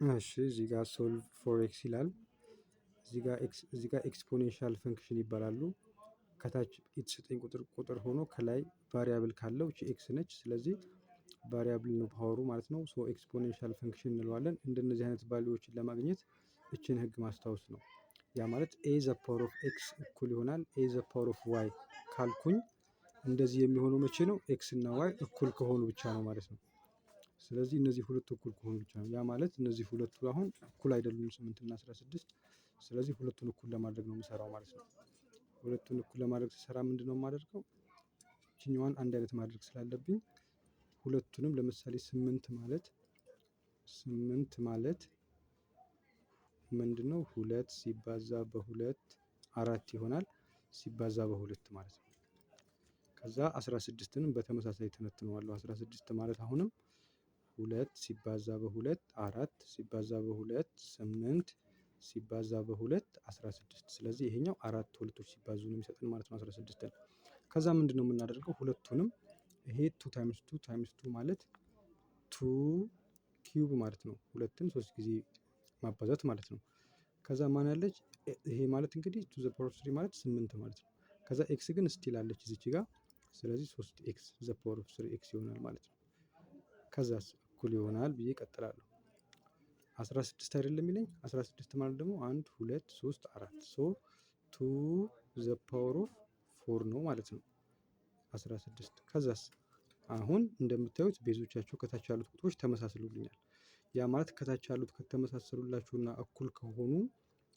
እሺ እዚህ ጋር ሶልቭ ፎር ኤክስ ይላል። እዚህ ጋር ኤክስፖኔንሻል ፈንክሽን ይባላሉ። ከታች የተሰጠኝ ቁጥር ሆኖ ከላይ ቫሪያብል ካለው እቺ ኤክስ ነች። ስለዚህ ቫሪያብል ነው ፓወሩ ማለት ነው። ሶ ኤክስፖኔንሻል ፈንክሽን እንለዋለን። እንደነዚህ አይነት ቫልዩዎችን ለማግኘት እችን ህግ ማስታወስ ነው። ያ ማለት ኤ ዘ ፓወር ኦፍ ኤክስ እኩል ይሆናል ኤ ዘ ፓወር ኦፍ ዋይ ካልኩኝ እንደዚህ የሚሆነው መቼ ነው? ኤክስ እና ዋይ እኩል ከሆኑ ብቻ ነው ማለት ነው። ስለዚህ እነዚህ ሁለቱ እኩል ከሆኑ ብቻ ነው። ያ ማለት እነዚህ ሁለቱ አሁን እኩል አይደሉም 8 እና 16። ስለዚህ ሁለቱን እኩል ለማድረግ ነው የምሰራው ማለት ነው። ሁለቱን እኩል ለማድረግ ስሰራ ምንድነው የማደርገው? ይችኛዋን አንድ አይነት ማድረግ ስላለብኝ ሁለቱንም ለምሳሌ 8 ማለት ምንድነው? 2 ሲባዛ በ2 4 ይሆናል ሲባዛ በ2 ማለት ነው። ከዛ 16ንም በተመሳሳይ ተነትነዋለሁ። 16 ማለት አሁንም 2 ሲባዛ በ2 4 ሲባዛ በ2 8 ሲባዛ በ2 16። ስለዚህ ይሄኛው አራት ሁለቶች ሲባዙ ነው የሚሰጠን ማለት ነው 16ን። ከዛ ምንድነው የምናደርገው? ሁለቱንም ይሄ 2 ታይምስ 2 ታይምስ 2 ማለት 2 ኪዩብ ማለት ነው። ሁለትን 3 ጊዜ ማባዛት ማለት ነው። ከዛ ማን ያለች ይሄ ማለት እንግዲህ 2 ዘ ፓወር ኦፍ 3 ማለት 8 ማለት ነው። ከዛ ኤክስ ግን ስቲል አለች እዚች ጋር። ስለዚህ 3 ኤክስ ዘ ፓወር ኦፍ 3 ኤክስ ይሆናል ማለት ነው። ከዛስ እኩል ይሆናል ብዬ እቀጥላለሁ። 16 አይደለም የሚለኝ 16 ማለት ደግሞ 1 2 3 4 ሶ 2 ዘ ፓወር ኦፍ 4 ነው ማለት ነው 16። ከዛስ አሁን እንደምታዩት ቤዞቻቸው ከታች ያሉት ቁጥሮች ተመሳስሉልኛል። ያ ማለት ከታች ያሉት ከተመሳሰሉላችሁና እኩል ከሆኑ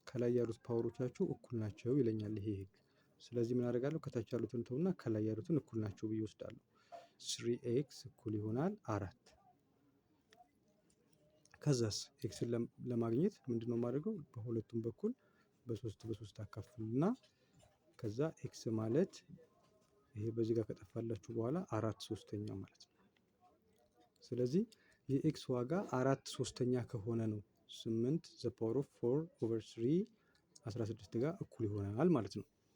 ከላይ ያሉት ፓወሮቻችሁ እኩል ናቸው ይለኛል ይሄ ህግ። ስለዚህ ምን አደርጋለሁ? ከታች ያሉትን ተውና ከላይ ያሉትን እኩል ናቸው ብዬ ወስዳለሁ። 3x እኩል ይሆናል 4። ከዛስ ኤክስን ለማግኘት ምንድነው የማደርገው? በሁለቱም በኩል በ3 አካፍሉና ከዛ ኤክስ ማለት ይሄ በዚህ ጋር ከጠፋላችሁ በኋላ 4/3 ማለት ነው። ስለዚህ የኤክስ ዋጋ 4/3 ከሆነ ነው 8 ዘ ፓወር ኦፍ 4 ኦቨር 3 16 ጋር እኩል ይሆናል ማለት ነው።